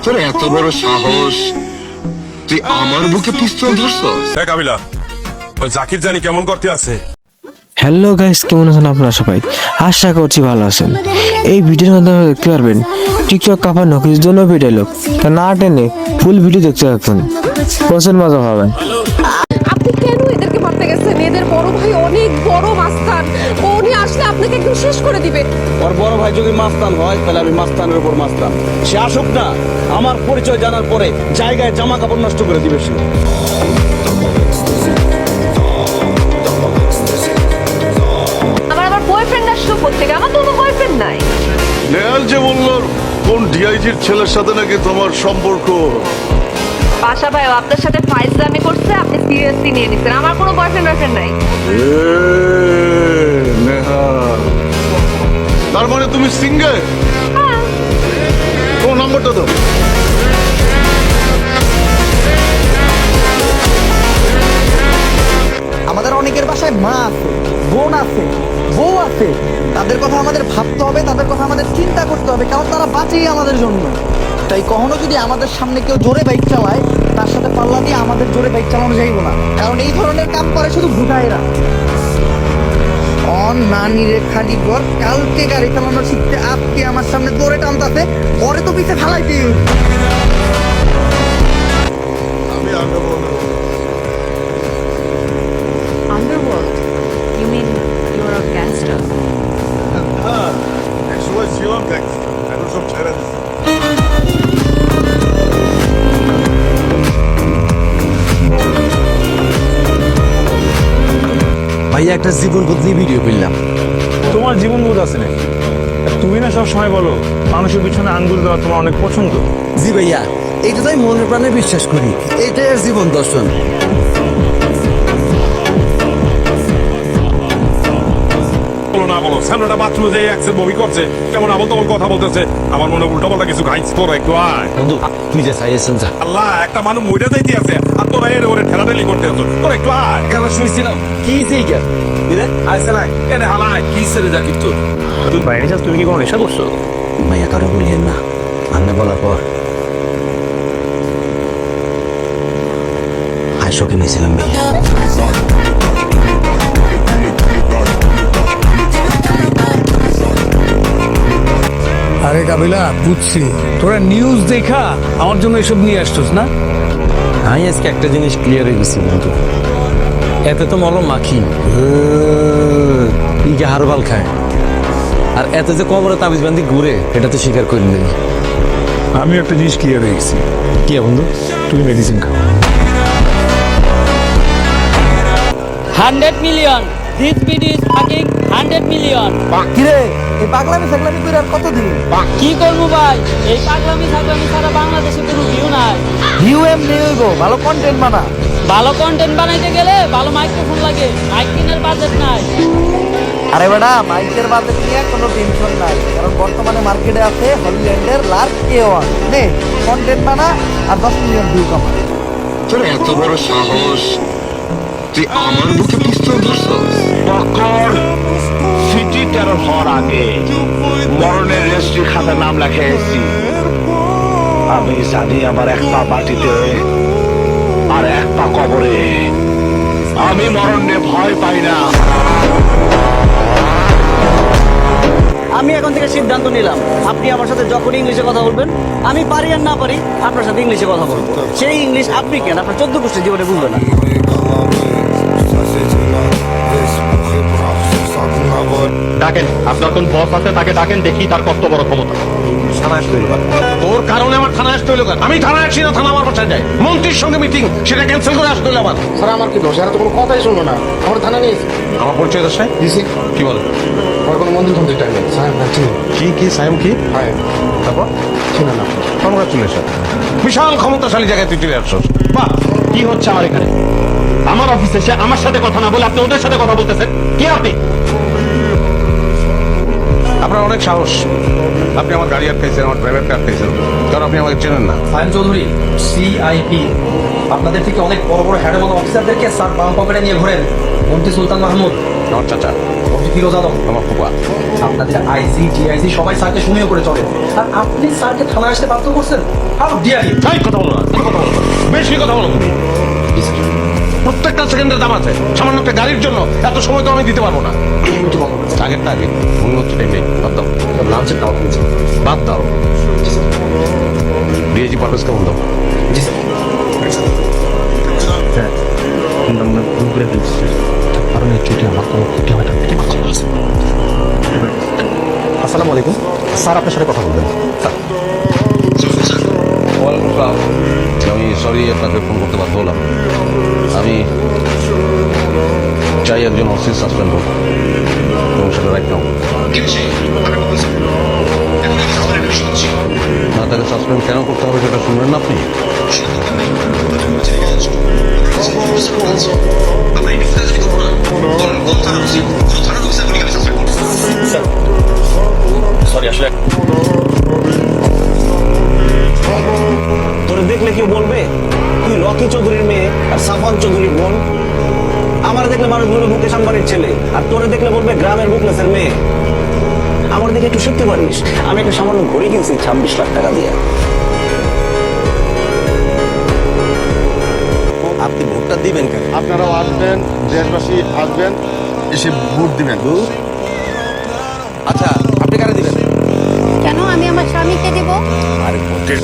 তোর এত বড় সাহস, তুই আমার বুকে পিস্তল ধরছস? কাবিলা, ওই জাকির জানি কেমন করতে আছে? হ্যালো গাইস, কেমন আছেন আপনারা সবাই? আশা করছি ভালো আছেন। এই ভিডিওর মাধ্যমে দেখতে পারবেন টিকটক কাঁপানো কিছু জনপ্রিয় ডায়লগ, তা না টেনে ফুল ভিডিও দেখতে থাকুন, প্রচুর মজা পাবেন। আপনি কেন এদেরকে মারতে গেছেন? এদের বড় ভাই অনেক বড় মাস্তান, উনি আসলে আপনাকে একদম শেষ করে দিবে। ওর বড় ভাই যদি মাস্তান হয় তাহলে আমি মাস্তানের উপর মাস্তান। সে আসুক না, আমার পরিচয় জানার পরে জায়গায় জামা কাপড় নষ্ট করে দিবে সে। আমার বয়ফ্রেন্ড আসলো কোত্থেকে? আমার তো কোনো বয়ফ্রেন্ড নাই। নেহাল যে বলল কোন ডিআইজির ছেলের সাথে নাকি তোমার সম্পর্ক। পাশা ভাই আপনার সাথে ফাইজলামি করছে, আপনি সিরিয়াসলি নিয়ে নিছেন। আমার কোনো বয়ফ্রেন্ড নাই। নেহাল, তার মানে তুমি সিঙ্গেল? কোন নম্বরটা দাও। আমাদের অনেকের বাসায় মা আছে, বোন আছে, বউ আছে। তাদের কথা আমাদের ভাবতে হবে, তাদের কথা আমাদের চিন্তা করতে হবে, কারণ তারা বাঁচেই আমাদের জন্য। তাই কখনো যদি আমাদের সামনে কেউ জোরে বাইক চালায়, তার সাথে পাল্লা দিয়ে আমাদের জোরে বাইক চালানো যাইব না, কারণ এই ধরনের কাম করে শুধু ভুটাইরা। নানি রে খালি ঘর, কালকে গাড়ি চালানো শিখতে আজকে আমার সামনে জোরে টানতাছে, পরে তো পিছে ফালাইতে। আমি Underworld? You mean you're a gangster? একসময় ছিলাম ট্যাক্স, এখন সব ছেড়ে দিচ্ছি। ভাইয়া একটা জীবন বদলি ভিডিও করলাম। তোমার জীবন বোধ আছে নাকি? তুমি না সব সময় বলো মানুষের পিছনে আঙ্গুল দেওয়া তোমার অনেক পছন্দ। জি ভাইয়া, এইটা তো আমি মনের প্রাণে বিশ্বাস করি, এইটাই আর জীবন দর্শন। বলো না বলো, সামনেটা বাথরুমে যে অ্যাক্সের বমি করছে, কেমন আবল তবল কথা বলতেছে, আমার মনে উল্টো পাল্টা কিছু খাইছ। তোরা একটু আয়। বন্ধু তুই যে চাইছেন যা। আল্লাহ, একটা মানুষ মইটা যাইতে আছে আর তোরা এর ওরে ঠেলাঠেলি করতে আছো। তোরা একটু আয়। কেন শুনছিলাম কি সেইটা আইসে নাই এনে হালাই কি সেরে জাকির তোর? বাইরে যাস, তুমি কি কোনো নেশা করছো? ভাইয়া কারো বললেন না, আন্না বলার পর আয়শোকে নিয়েছিলাম ভাইয়া। আরে কাবিলা, বুঝছি তোরা নিউজ দেখা আমার জন্য এসব নিয়ে আসছিস না। আমি আজকে একটা জিনিস ক্লিয়ার হয়ে গেছি বন্ধু, এতে তো মলম মাখি ইকে হারবাল খায়, আর এতে যে কবরে তাবিজ বান্ধি ঘুরে, এটা তো স্বীকার করি নেই। আমি একটা জিনিস ক্লিয়ার হয়ে গেছি। কি বন্ধু? তুমি মেডিসিন খাও। 100 million. This video is fucking 100 million. কিরে, এই পাগলামি সাগলামি করে আর কতদিন? কি করবো ভাই, এই পাগলামি থাকলামি সারা বাংলাদেশে কোনো ভিউ নাই। ভিউ এমনি হইব, ভালো কন্টেন্ট বানা। ভালো কন্টেন্ট বানাইতে গেলে ভালো মাইক্রোফোন লাগে, মাইক কেনার বাজেট নাই। আরে বেটা, মাইকের বাজেট নিয়ে কোনো টেনশন নাই, কারণ বর্তমানে মার্কেটে আছে হলিল্যান্ডের লার্জ A1 নে কন্টেন্ট বানা আর 10 মিলিয়ন ভিউ কামা। তোর এত বড় সাহস, তুই আমার বুকে পিস্তল ধরছস? সিটি টেরর হওয়ার আগে মরণের রেজিস্ট্রি খাতার নাম লেখাইছি। আমি জানি আমার এক পা মাটিতে আর এক পা কবরে। আমি মরণ নিয়ে ভয় পাই না। আমি এখন থেকে সিদ্ধান্ত নিলাম, আপনি আমার সাথে যখন ইংলিশে কথা বলবেন, আমি পারি আর না পারি আপনার সাথে ইংলিশে কথা বলবো। সেই ইংলিশ আপনি কেন আপনার 14 গোষ্ঠী জীবনে বুঝবেন না। ডাকেন, আপনার কোন বস আছে তাকে ডাকেন, দেখি তার কত বড় ক্ষমতা। থানায় আসতে হইল তোর কারণে আমার থানায় আসতে হইল। আমি থানায় আসি না, থানা আমার বাসায় যায়। মন্ত্রীর সঙ্গে মিটিং, সেটা ক্যান্সেল করে আসতে হইল আমার। স্যার আমার কি দোষ? এরা তো কোনো কথাই শুনলো না, আমার থানা নিয়েছে। আমার পরিচয় দশায় দিছি, কি বলে? আমার কোনো মন্দির ফন্দির টাইম নেই। স্যার না চিনি। কি সাইম কি? হ্যাঁ, তারপর চিনে না। কংগ্রাচুলেশন, বিশাল ক্ষমতাশালী জায়গায় তুই চলে আসছিস। বাহ, কি হচ্ছে আমার এখানে? আমার অফিসে সে আমার সাথে কথা না বলে আপনি ওদের সাথে কথা বলতেছেন। কি আপনি? আপনার অনেক সাহস, আপনি আমার গাড়ি আটকাইছেন, আমার ড্রাইভারকে আটকাইছেন, কারণ আপনি আমাকে চেনেন না। ফাইন চৌধুরী, CIP, আপনাদের থেকে অনেক বড় বড় হ্যাডেবল অফিসারদেরকে স্যার বাম পকেটে নিয়ে ঘোরেন। মন্ত্রী সুলতান মাহমুদ আমার চাচা। ফিরোজ আলম আমার ফুপা। আপনাদের আইসি টিআইসি সবাই স্যারকে শুনিয়ে করে চলে, আর আপনি স্যারকে থানায় আসতে বাধ্য করছেন। How dare you! এই কথা বলো না, কথা বলো না। বেশি কথা বলো তুমি। প্রত্যেকটা সেকেন্ডের দাম আছে। সামান্য একটা গাড়ির জন্য এত সময় তো আমি দিতে পারবো না। আগেরটা আগে, উন্নতিটাই নেই। বাদ দাও। লাঞ্চের দাওয়াত দিয়েছে। বাদ দাও। ডিআইজি পারভেজ কেমন দাও? জি স্যার। হ্যাঁ কিন্তু আমরা ভুল করে ফেলছি কারণে ছুটি আমার কোনো ক্ষতি হয় না। আসসালামু আলাইকুম স্যার, আপনার সাথে কথা বলবেন। আমি সরি আপনাকে ফোন করতে বাধ্য হলাম। আমি চাই একজন অফিস সাসপেন্ড হোক এবং সেটা রাইট নাও। না, তাকে সাসপেন্ড কেন করতে হবে সেটা শুনবেন না আপনি? সরি, আসলে তোরে দেখলে কেউ বলবে তুই রকি চৌধুরীর মেয়ে আর সাফওয়ান চৌধুরীর বোন। আমার দেখলে মানুষ বলবে মুকেশ আম্বানির ছেলে, আর তোরে দেখলে বলবে গ্রামের মুখলেসের মেয়ে। আমার দেখে একটু শিখতে পারিস, আমি একটা সামান্য ঘড়ি কিনছি 26 লাখ টাকা দিয়ে। আপনি ভোটটা দিবেন কেন? আপনারাও আসবেন, দেশবাসী আসবেন, এসে ভোট দিবেন। আচ্ছা, আপনি কারে দিবেন? কেন আমি আমার স্বামীকে দেব? আরে ভোটের